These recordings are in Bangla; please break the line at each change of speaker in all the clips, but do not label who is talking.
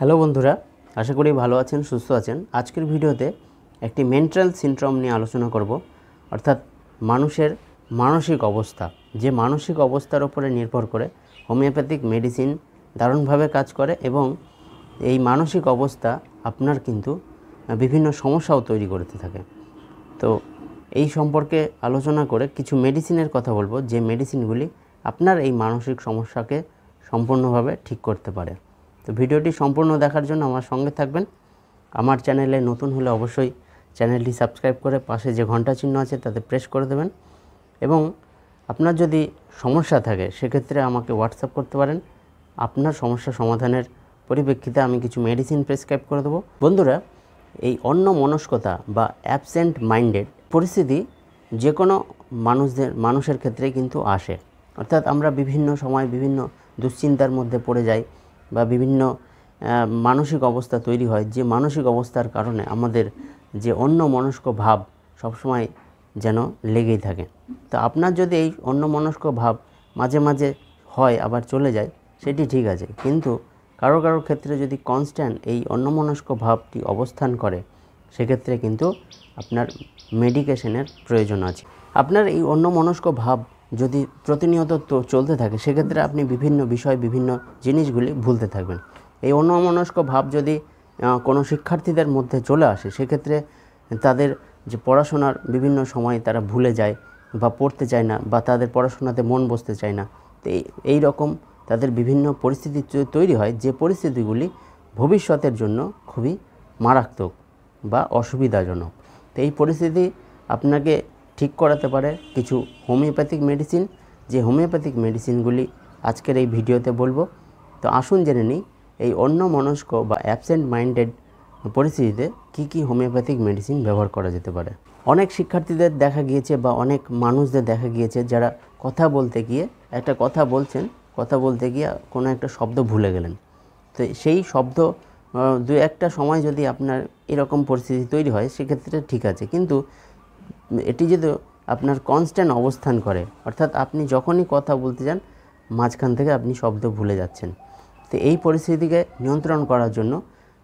হ্যালো বন্ধুরা, আশা করি ভালো আছেন, সুস্থ আছেন। আজকের ভিডিওতে একটি মেন্টাল সিনড্রোম নিয়ে আলোচনা করব, অর্থাৎ মানুষের মানসিক অবস্থা। যে মানসিক অবস্থার উপরে নির্ভর করে হোমিওপ্যাথিক মেডিসিন দারুণভাবে কাজ করে এবং এই মানসিক অবস্থা আপনার কিন্তু বিভিন্ন সমস্যাও তৈরি করতে থাকে। তো এই সম্পর্কে আলোচনা করে কিছু মেডিসিনের কথা বলবো, যে মেডিসিনগুলি আপনার এই মানসিক সমস্যাকে সম্পূর্ণভাবে ঠিক করতে পারে। তো ভিডিওটি সম্পূর্ণ দেখার জন্য আমার সঙ্গে থাকবেন। আমার চ্যানেলে নতুন হলে অবশ্যই চ্যানেলটি সাবস্ক্রাইব করে পাশে যে ঘন্টা চিহ্ন আছে তাতে প্রেস করে দেবেন। এবং আপনার যদি সমস্যা থাকে সেক্ষেত্রে আমাকে হোয়াটসঅ্যাপ করতে পারেন। আপনার সমস্যা সমাধানের পরিপ্রেক্ষিতে আমি কিছু মেডিসিন প্রেসক্রাইব করে দেবো। বন্ধুরা, এই অন্যমনস্কতা বা অ্যাবসেন্ট মাইন্ডেড পরিস্থিতি যে কোনো মানুষের ক্ষেত্রে কিন্তু আসে। অর্থাৎ আমরা বিভিন্ন সময় বিভিন্ন দুশ্চিন্তার মধ্যে পড়ে যাই বা বিভিন্ন মানসিক অবস্থা তৈরি হয়, যে মানসিক অবস্থার কারণে আমাদের যে অন্যমনস্ক ভাব সবসময় যেন লেগেই থাকে। তো আপনার যদি এই অন্যমনস্ক ভাব মাঝে মাঝে হয় আবার চলে যায়, সেটি ঠিক আছে, কিন্তু কারোর ক্ষেত্রে যদি কনস্ট্যান্ট এই অন্যমনস্ক ভাবটি অবস্থান করে সেক্ষেত্রে কিন্তু আপনার মেডিকেশনের প্রয়োজন আছে। আপনার এই অন্যমনস্ক ভাব যদি প্রতিনিয়ত চলতে থাকে সেক্ষেত্রে আপনি বিভিন্ন বিষয় বিভিন্ন জিনিসগুলি ভুলতে থাকবেন। এই অন্যমনস্ক ভাব যদি কোনো শিক্ষার্থীদের মধ্যে চলে আসে সেক্ষেত্রে তাদের যে পড়াশোনার বিভিন্ন সময় তারা ভুলে যায় বা পড়তে চায় না বা তাদের পড়াশোনাতে মন বসতে চায় না। তো এই রকম তাদের বিভিন্ন পরিস্থিতি তৈরি হয়, যে পরিস্থিতিগুলি ভবিষ্যতের জন্য খুবই মারাত্মক বা অসুবিধাজনক। তো এই পরিস্থিতি আপনাকে ঠিক করাতে পারে কিছু হোমিওপ্যাথিক মেডিসিন, যে হোমিওপ্যাথিক মেডিসিনগুলি আজকের এই ভিডিওতে বলবো। তো আসুন জেনে নিই এই অন্যমনস্ক বা অ্যাবসেন্ট মাইন্ডেড পরিস্থিতিতে কী হোমিওপ্যাথিক মেডিসিন ব্যবহার করা যেতে পারে। অনেক শিক্ষার্থীদের দেখা গিয়েছে বা অনেক মানুষদের দেখা গিয়েছে যারা কথা বলতে গিয়ে একটা কথা বলছেন, কথা বলতে গিয়ে কোনো একটা শব্দ ভুলে গেলেন। তো সেই শব্দ দু একটা সময় যদি আপনার এরকম পরিস্থিতি তৈরি হয় সেক্ষেত্রে ঠিক আছে, কিন্তু এটি যদি আপনার কনস্ট্যান্ট অবস্থান করে, অর্থাৎ আপনি যখনই কথা বলতে যান মাঝখান থেকে আপনি শব্দ ভুলে যাচ্ছেন, তো এই পরিস্থিতিকে নিয়ন্ত্রণ করার জন্য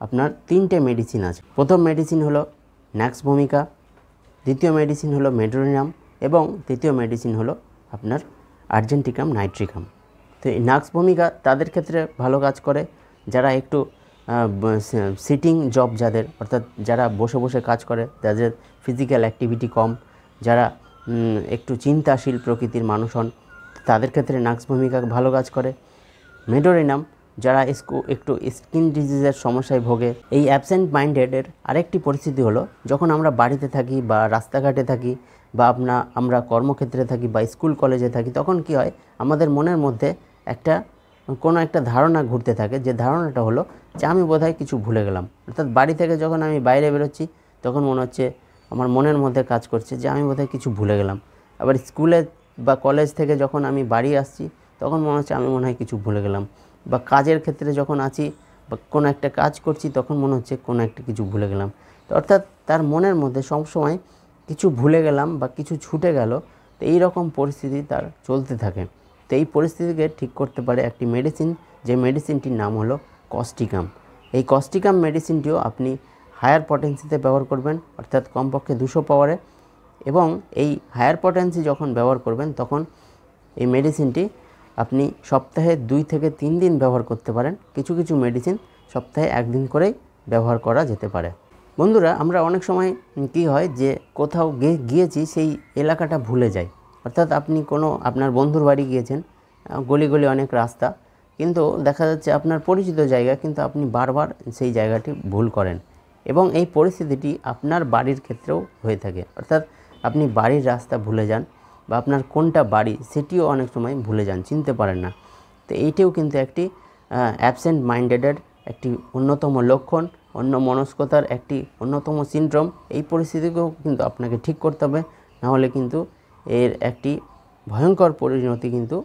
আপনার 3টে মেডিসিন আছে। প্রথম মেডিসিন হলো ন্যাক্স ভূমিকা, দ্বিতীয় মেডিসিন হলো মেডোরিনাম এবং তৃতীয় মেডিসিন হলো আপনার আর্জেন্টিকাম নাইট্রিকাম। তো এই ন্যাক্স ভূমিকা তাদের ক্ষেত্রে ভালো কাজ করে যারা একটু সিটিং জব, যাদের অর্থাৎ যারা বসে বসে কাজ করে, যাদের ফিজিক্যাল অ্যাক্টিভিটি কম, যারা একটু চিন্তাশীল প্রকৃতির মানুষ হন, তাদের ক্ষেত্রে ন্যাক্স ভূমিকা ভালো কাজ করে। মেডোরিনাম যারা একটু স্কিন ডিজিজের সমস্যায় ভোগে। এই অ্যাবসেন্ট মাইন্ডেডের আরেকটি পরিস্থিতি হলো যখন আমরা বাড়িতে থাকি বা রাস্তাঘাটে থাকি বা আমরা কর্মক্ষেত্রে থাকি বা স্কুল কলেজে থাকি, তখন কি হয় আমাদের মনের মধ্যে কোনো একটা ধারণা ঘুরতে থাকে, যে ধারণাটা হলো যে আমি বোধহয় কিছু ভুলে গেলাম। অর্থাৎ বাড়ি থেকে যখন আমি বাইরে বেরোচ্ছি তখন মনে হচ্ছে আমার মনের মধ্যে কাজ করছে যে আমি বোধহয় কিছু ভুলে গেলাম। আবার স্কুলে বা কলেজ থেকে যখন আমি বাড়ি আসছি তখন মনে হচ্ছে আমি মনে হয় কিছু ভুলে গেলাম। বা কাজের ক্ষেত্রে যখন আছি বা কোনো একটা কাজ করছি তখন মনে হচ্ছে কোনো একটা কিছু ভুলে গেলাম। তো অর্থাৎ তার মনের মধ্যে সবসময় কিছু ভুলে গেলাম বা কিছু ছুটে গেল, তো এই রকম পরিস্থিতি তার চলতে থাকে। তো এই পরিস্থিতিকে ঠিক করতে পারে একটি মেডিসিন, যে মেডিসিনটির নাম হলো কস্টিকাম। এই কস্টিকাম মেডিসিনটিও আপনি হায়ার পটেন্সিতে ব্যবহার করবেন, অর্থাৎ কমপক্ষে 200 পাওয়ারে। এবং এই হায়ার পটেন্সি যখন ব্যবহার করবেন তখন এই মেডিসিনটি আপনি সপ্তাহে 2 থেকে 3 দিন ব্যবহার করতে পারেন। কিছু কিছু মেডিসিন সপ্তাহে 1 দিন করেই ব্যবহার করা যেতে পারে। বন্ধুরা, আমরা অনেক সময় কি হয় যে কোথাও গিয়েছি সেই এলাকাটা ভুলে যাই। অর্থাৎ আপনি আপনার বন্ধুর বাড়ি গিয়েছেন, গলি গলি অনেক রাস্তা, কিন্তু দেখা যাচ্ছে আপনার পরিচিত জায়গা, কিন্তু আপনি বারবার সেই জায়গাটি ভুল করেন। এবং এই পরিস্থিতিটি আপনার বাড়ির ক্ষেত্রেও হয়ে থাকে, অর্থাৎ আপনি বাড়ির রাস্তা ভুলে যান বা আপনার কোনটা বাড়ি সেটিও অনেক সময় ভুলে যান, চিনতে পারেন না। তো এইটিও কিন্তু একটি অ্যাবসেন্ট মাইন্ডেডের একটি অন্যতম লক্ষণ, অন্যমনস্কতার একটি অন্যতম সিনড্রোম। এই পরিস্থিতিকেও কিন্তু আপনাকে ঠিক করতে হবে, নাহলে কিন্তু এর একটি ভয়ঙ্কর পরিণতি কিন্তু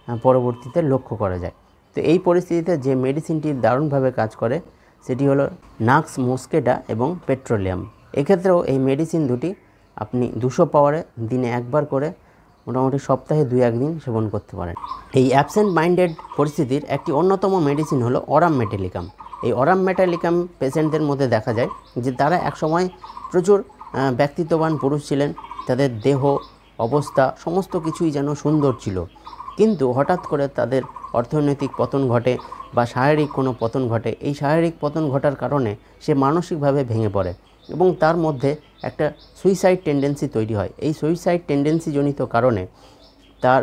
পরবর্তীতে লক্ষ্য করা যায়। তো এই পরিস্থিতিতে যে মেডিসিনটি দারুণভাবে কাজ করে সেটি হলো নাক্স মস্কেটা এবং পেট্রোলিয়াম। এক্ষেত্রেও এই মেডিসিন দুটি আপনি 200 পাওয়ারে দিনে একবার করে মোটামুটি সপ্তাহে 2-1 দিন সেবন করতে পারেন। এই অ্যাবসেন্ট মাইন্ডেড পরিস্থিতির একটি অন্যতম মেডিসিন হলো অরাম মেটালিকাম। এই অরাম মেটালিকাম পেশেন্টদের মধ্যে দেখা যায় যে তারা একসময় প্রচুর ব্যক্তিত্ববান পুরুষ ছিলেন, তাদের দেহ অবস্থা সমস্ত কিছুই যেন সুন্দর ছিল, কিন্তু হঠাৎ করে তাদের অর্থনৈতিক পতন ঘটে বা শারীরিক কোনো পতন ঘটে। এই শারীরিক পতন ঘটার কারণে সে মানসিকভাবে ভেঙে পড়ে এবং তার মধ্যে একটা সুইসাইড টেন্ডেন্সি তৈরি হয়। এই সুইসাইড টেন্ডেন্সিজনিত কারণে তার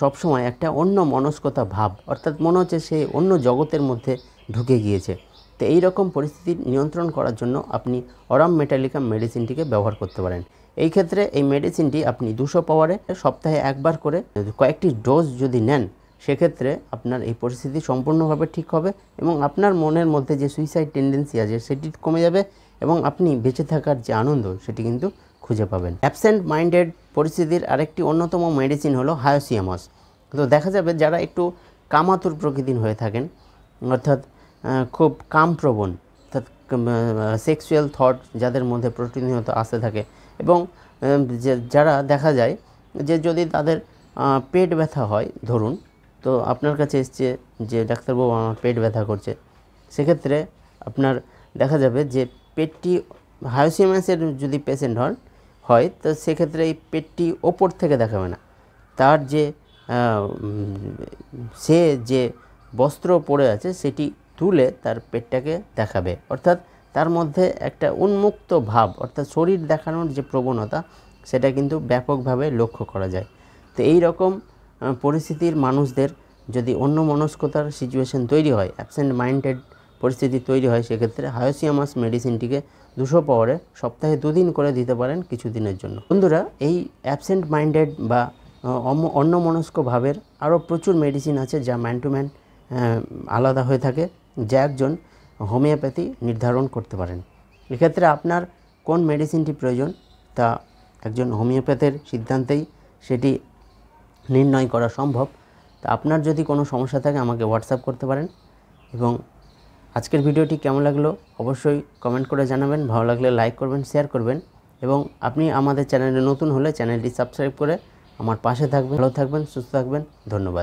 সবসময় একটা অন্য মনস্কতা ভাব, অর্থাৎ মনে হচ্ছে সে অন্য জগতের মধ্যে ঢুকে গিয়েছে। তো এই রকম পরিস্থিতি নিয়ন্ত্রণ করার জন্য আপনি অরাম মেটালিকাম মেডিসিনটিকে ব্যবহার করতে পারেন। এই ক্ষেত্রে এই মেডিসিনটি আপনি 200 পাওয়ারে সপ্তাহে একবার করে কয়েকটি ডোজ যদি নেন, সেক্ষেত্রে আপনার এই পরিস্থিতি সম্পূর্ণভাবে ঠিক হবে এবং আপনার মনের মধ্যে যে সুইসাইড টেন্ডেন্সি আছে সেটি কমে যাবে এবং আপনি বেঁচে থাকার যে আনন্দ সেটি কিন্তু খুঁজে পাবেন। অ্যাবসেন্ট মাইন্ডেড পরিস্থিতির আরেকটি অন্যতম মেডিসিন হলো হায়োসিয়ামাস। তো দেখা যাবে যারা একটু কামাতুর প্রকৃতির হয়ে থাকেন, অর্থাৎ খুব কামপ্রবণ, অর্থাৎ সেক্সুয়াল থট যাদের মধ্যে প্রতিনিয়ত আসতে থাকে এবং যারা দেখা যায় যে যদি তাদের পেট ব্যথা হয়, ধরুন তো আপনার কাছে এসছে যে ডাক্তারবাবু আমার পেট ব্যথা করছে, সেক্ষেত্রে আপনার দেখা যাবে যে পেটটি হায়োসিয়ামাসের যদি পেশেন্ট হয় তো সেক্ষেত্রে এই পেটটি ওপর থেকে দেখাবে না, তার যে সে যে বস্ত্র পরে আছে সেটি তুলে তার পেটটাকে দেখাবে, অর্থাৎ তার মধ্যে একটা উন্মুক্ত ভাব, অর্থাৎ শরীর দেখানোর যে প্রবণতা সেটা কিন্তু ব্যাপকভাবে লক্ষ্য করা যায়। তো এই রকম পরিস্থিতির মানুষদের যদি অন্য মনস্কতার সিচুয়েশন তৈরি হয়, অ্যাবসেন্ট মাইন্ডেড পরিস্থিতি তৈরি হয়, সেক্ষেত্রে হায়োসিয়ামাস মেডিসিনটিকে 200 পাওয়ারে সপ্তাহে 2 দিন করে দিতে পারেন কিছুদিনের জন্য। বন্ধুরা, এই অ্যাবসেন্ট মাইন্ডেড বা অন্য মনস্ক ভাবের আরও প্রচুর মেডিসিন আছে যা ম্যান টু ম্যান আলাদা হয়ে থাকে, যা একজন হোমিওপ্যাথি নির্ধারণ করতে পারেন। এক্ষেত্রে আপনার কোন মেডিসিনটি প্রয়োজন তা একজন হোমিওপ্যাথের সিদ্ধান্তেই সেটি নির্ণয় করা সম্ভব। তা আপনার যদি কোনো সমস্যা থাকে আমাকে হোয়াটসঅ্যাপ করতে পারেন। এবং আজকের ভিডিওটি কেমন লাগলো অবশ্যই কমেন্ট করে জানাবেন, ভালো লাগলে লাইক করবেন, শেয়ার করবেন এবং আপনি আমাদের চ্যানেলে নতুন হলে চ্যানেলটি সাবস্ক্রাইব করে আমার পাশে থাকবেন। ভালো থাকবেন, সুস্থ থাকবেন, ধন্যবাদ।